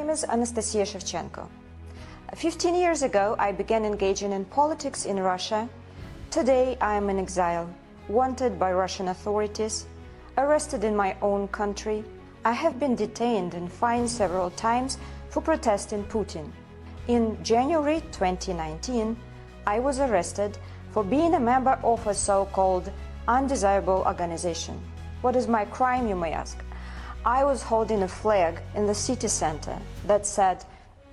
name is Anastasiia Shevchenko. 15 years ago, I began engaging in politics in Russia. Today, I am in exile, wanted by Russian authorities, arrested in my own country. I have been detained and fined several times for protesting Putin. In January 2019, I was arrested for being a member of a so-called undesirable organization. What is my crime, you may ask? I was holding a flag in the city center that said,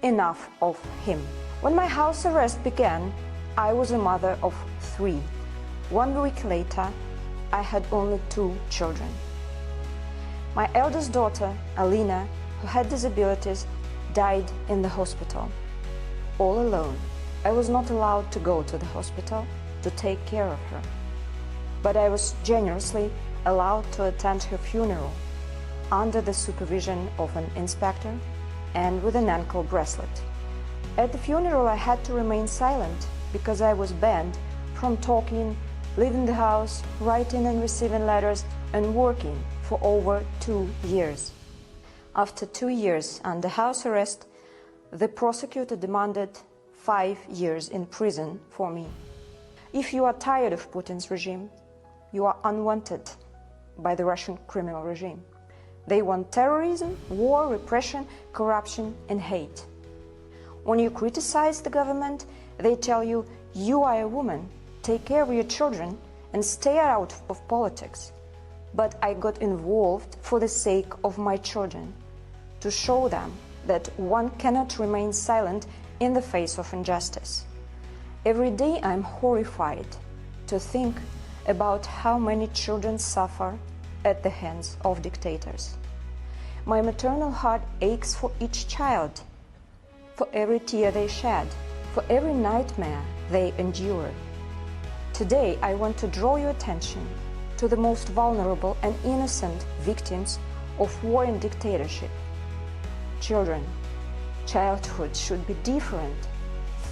"Enough of him." When my house arrest began, I was a mother of 3. 1 week later, I had only 2 children. My eldest daughter, Alina, who had disabilities, died in the hospital. All alone. I was not allowed to go to the hospital to take care of her. But I was generously allowed to attend her funeral under the supervision of an inspector and with an ankle bracelet. At the funeral, I had to remain silent because I was banned from talking, leaving the house, writing and receiving letters, and working for over 2 years. After 2 years under house arrest, the prosecutor demanded 5 years in prison for me. If you are tired of Putin's regime, you are unwanted by the Russian criminal regime. They want terrorism, war, repression, corruption, and hate. When you criticize the government, they tell you, you are a woman, take care of your children, and stay out of politics. But I got involved for the sake of my children, to show them that one cannot remain silent in the face of injustice. Every day I'm horrified to think about how many children suffer at the hands of dictators. My maternal heart aches for each child, for every tear they shed, for every nightmare they endure. Today, I want to draw your attention to the most vulnerable and innocent victims of war and dictatorship. Children. Childhood should be different.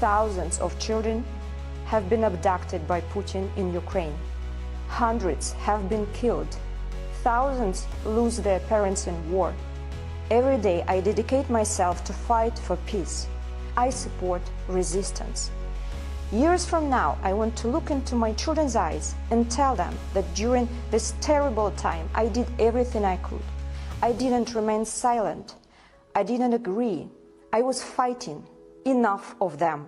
Thousands of children have been abducted by Putin in Ukraine. Hundreds have been killed. Thousands lose their parents in war. Every day I dedicate myself to fight for peace. I support resistance. Years from now, I want to look into my children's eyes and tell them that during this terrible time I did everything I could. I didn't remain silent. I didn't agree. I was fighting. Enough of them.